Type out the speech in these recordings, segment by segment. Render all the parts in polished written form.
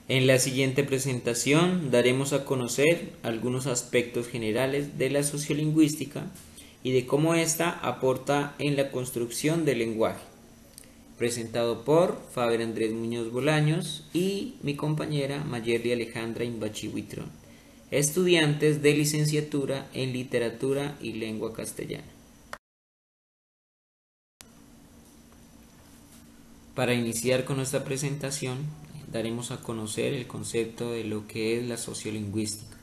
En la siguiente presentación daremos a conocer algunos aspectos generales de la sociolingüística y de cómo ésta aporta en la construcción del lenguaje. Presentado por Faber Andrés Muñoz Bolaños y mi compañera Mayerly Alejandra Imbachi Huitrón, estudiantes de licenciatura en Literatura y Lengua Castellana. Para iniciar con nuestra presentación, daremos a conocer el concepto de lo que es la sociolingüística.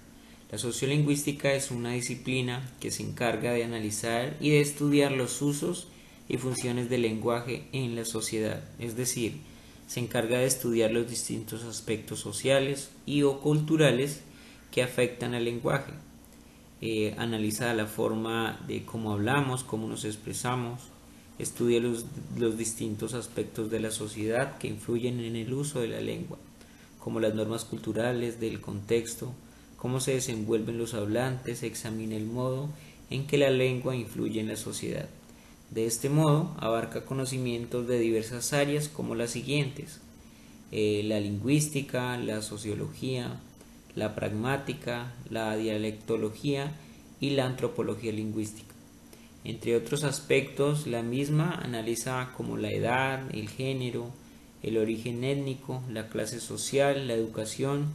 La sociolingüística es una disciplina que se encarga de analizar y de estudiar los usos y funciones del lenguaje en la sociedad, es decir, se encarga de estudiar los distintos aspectos sociales y o culturales que afectan al lenguaje. Analiza la forma de cómo hablamos, cómo nos expresamos, estudia los distintos aspectos de la sociedad que influyen en el uso de la lengua, como las normas culturales del contexto, cómo se desenvuelven los hablantes, examina el modo en que la lengua influye en la sociedad. De este modo, abarca conocimientos de diversas áreas como las siguientes: la lingüística, la sociología, la pragmática, la dialectología y la antropología lingüística. Entre otros aspectos, la misma analiza como la edad, el género, el origen étnico, la clase social, la educación,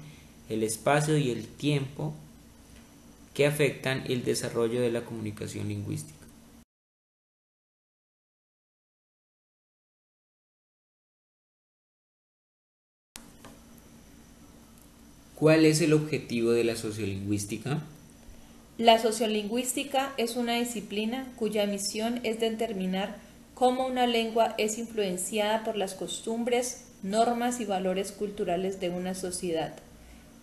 el espacio y el tiempo que afectan el desarrollo de la comunicación lingüística. ¿Cuál es el objetivo de la sociolingüística? La sociolingüística es una disciplina cuya misión es determinar cómo una lengua es influenciada por las costumbres, normas y valores culturales de una sociedad.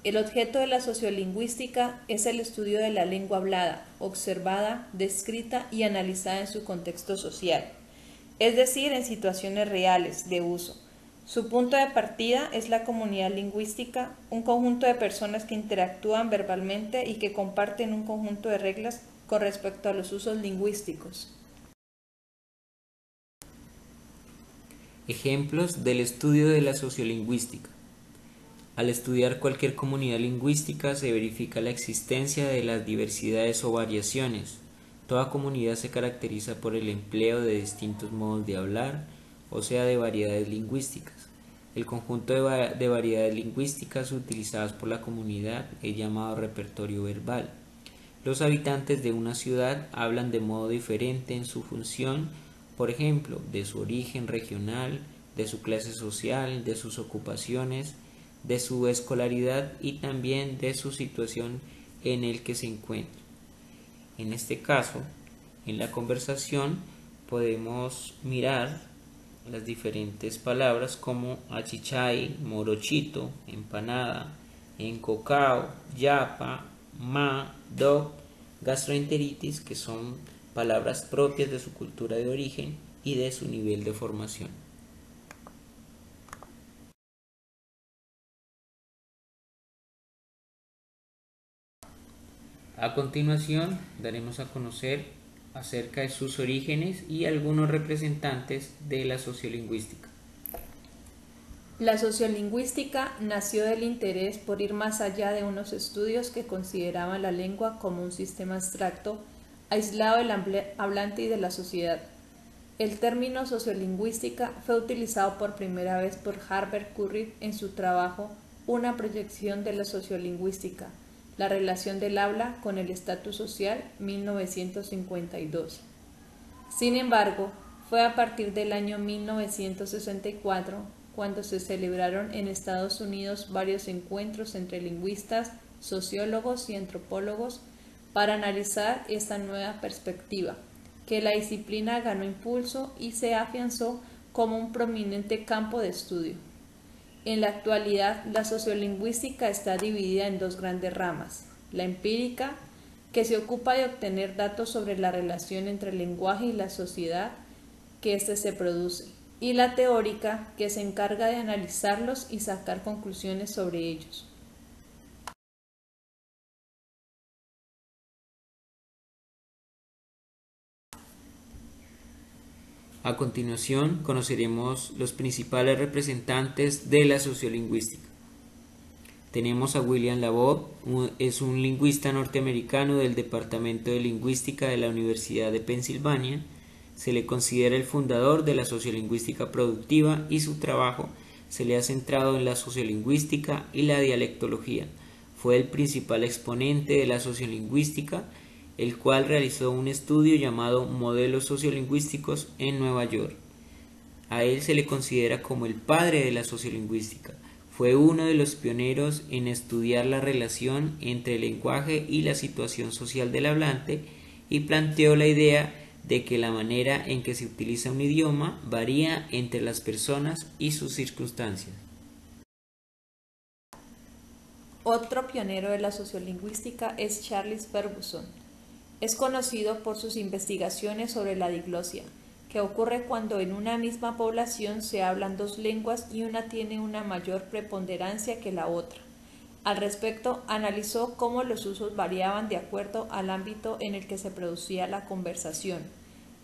El objeto de la sociolingüística es el estudio de la lengua hablada, observada, descrita y analizada en su contexto social, es decir, en situaciones reales de uso. Su punto de partida es la comunidad lingüística, un conjunto de personas que interactúan verbalmente y que comparten un conjunto de reglas con respecto a los usos lingüísticos. Ejemplos del estudio de la sociolingüística. Al estudiar cualquier comunidad lingüística se verifica la existencia de las diversidades o variaciones. Toda comunidad se caracteriza por el empleo de distintos modos de hablar, o sea, de variedades lingüísticas. El conjunto de variedades lingüísticas utilizadas por la comunidad es llamado repertorio verbal. Los habitantes de una ciudad hablan de modo diferente en su función, por ejemplo, de su origen regional, de su clase social, de sus ocupaciones, de su escolaridad y también de su situación en el que se encuentra. En este caso, en la conversación podemos mirar las diferentes palabras como achichay, morochito, empanada, encocao, yapa, ma, dog, gastroenteritis, que son palabras propias de su cultura de origen y de su nivel de formación. A continuación, daremos a conocer acerca de sus orígenes y algunos representantes de la sociolingüística. La sociolingüística nació del interés por ir más allá de unos estudios que consideraban la lengua como un sistema abstracto, aislado del hablante y de la sociedad. El término sociolingüística fue utilizado por primera vez por Herbert Curry en su trabajo Una proyección de la sociolingüística, la relación del habla con el estatus social, 1952. Sin embargo, fue a partir del año 1964 cuando se celebraron en Estados Unidos varios encuentros entre lingüistas, sociólogos y antropólogos para analizar esta nueva perspectiva, que la disciplina ganó impulso y se afianzó como un prominente campo de estudio. En la actualidad, la sociolingüística está dividida en dos grandes ramas: la empírica, que se ocupa de obtener datos sobre la relación entre el lenguaje y la sociedad que éste se produce, y la teórica, que se encarga de analizarlos y sacar conclusiones sobre ellos. A continuación, conoceremos los principales representantes de la sociolingüística. Tenemos a William Labov, es un lingüista norteamericano del Departamento de Lingüística de la Universidad de Pensilvania. Se le considera el fundador de la sociolingüística productiva y su trabajo se le ha centrado en la sociolingüística y la dialectología. Fue el principal exponente de la sociolingüística, el cual realizó un estudio llamado Modelos Sociolingüísticos en Nueva York. A él se le considera como el padre de la sociolingüística. Fue uno de los pioneros en estudiar la relación entre el lenguaje y la situación social del hablante y planteó la idea de que la manera en que se utiliza un idioma varía entre las personas y sus circunstancias. Otro pionero de la sociolingüística es Charles Ferguson. Es conocido por sus investigaciones sobre la diglosia, que ocurre cuando en una misma población se hablan dos lenguas y una tiene una mayor preponderancia que la otra. Al respecto, analizó cómo los usos variaban de acuerdo al ámbito en el que se producía la conversación,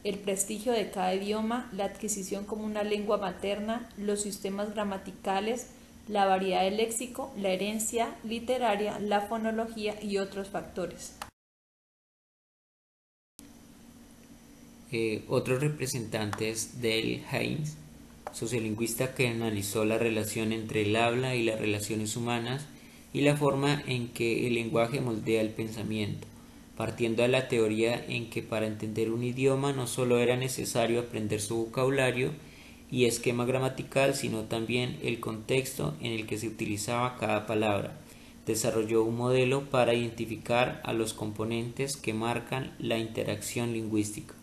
el prestigio de cada idioma, la adquisición como una lengua materna, los sistemas gramaticales, la variedad del léxico, la herencia literaria, la fonología y otros factores. Otro representante es Dale Haynes, sociolingüista que analizó la relación entre el habla y las relaciones humanas y la forma en que el lenguaje moldea el pensamiento, partiendo de la teoría en que para entender un idioma no solo era necesario aprender su vocabulario y esquema gramatical, sino también el contexto en el que se utilizaba cada palabra. Desarrolló un modelo para identificar a los componentes que marcan la interacción lingüística.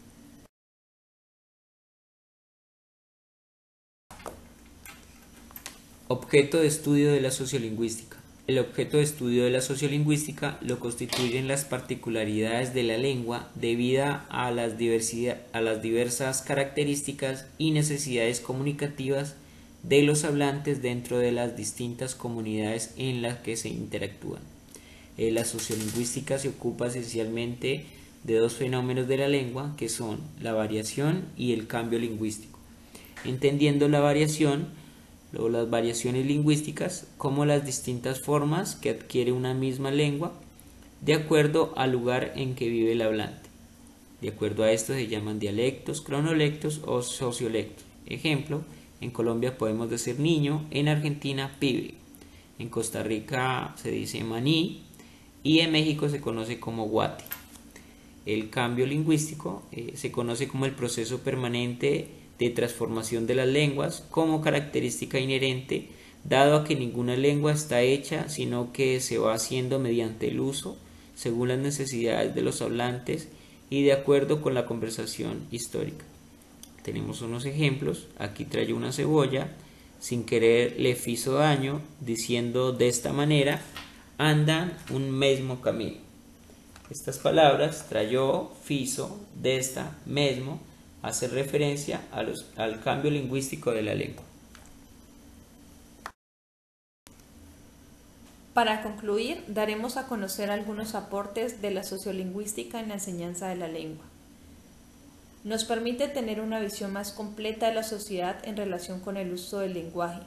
Objeto de estudio de la sociolingüística. El objeto de estudio de la sociolingüística lo constituyen las particularidades de la lengua debido a las diversas características y necesidades comunicativas de los hablantes dentro de las distintas comunidades en las que se interactúan. La sociolingüística se ocupa esencialmente de dos fenómenos de la lengua, que son la variación y el cambio lingüístico. Entendiendo la variación, luego las variaciones lingüísticas como las distintas formas que adquiere una misma lengua de acuerdo al lugar en que vive el hablante. De acuerdo a esto se llaman dialectos, cronolectos o sociolectos. Ejemplo, en Colombia podemos decir niño, en Argentina pibe, en Costa Rica se dice maní y en México se conoce como guate. El cambio lingüístico se conoce como el proceso permanente de transformación de las lenguas como característica inherente, dado a que ninguna lengua está hecha, sino que se va haciendo mediante el uso, según las necesidades de los hablantes y de acuerdo con la conversación histórica. Tenemos unos ejemplos. Aquí trayó una cebolla, sin querer le fizo daño, diciendo de esta manera, andan un mesmo camino. Estas palabras, trayó, fizo, de esta, mesmo, hace referencia al cambio lingüístico de la lengua. Para concluir, daremos a conocer algunos aportes de la sociolingüística en la enseñanza de la lengua. Nos permite tener una visión más completa de la sociedad en relación con el uso del lenguaje.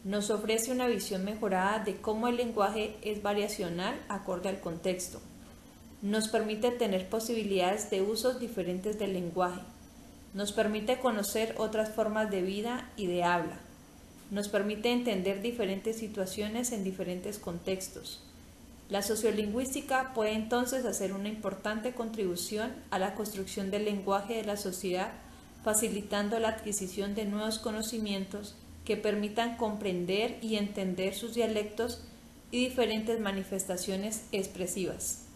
Nos ofrece una visión mejorada de cómo el lenguaje es variacional acorde al contexto. Nos permite tener posibilidades de usos diferentes del lenguaje. Nos permite conocer otras formas de vida y de habla. Nos permite entender diferentes situaciones en diferentes contextos. La sociolingüística puede entonces hacer una importante contribución a la construcción del lenguaje de la sociedad, facilitando la adquisición de nuevos conocimientos que permitan comprender y entender sus dialectos y diferentes manifestaciones expresivas.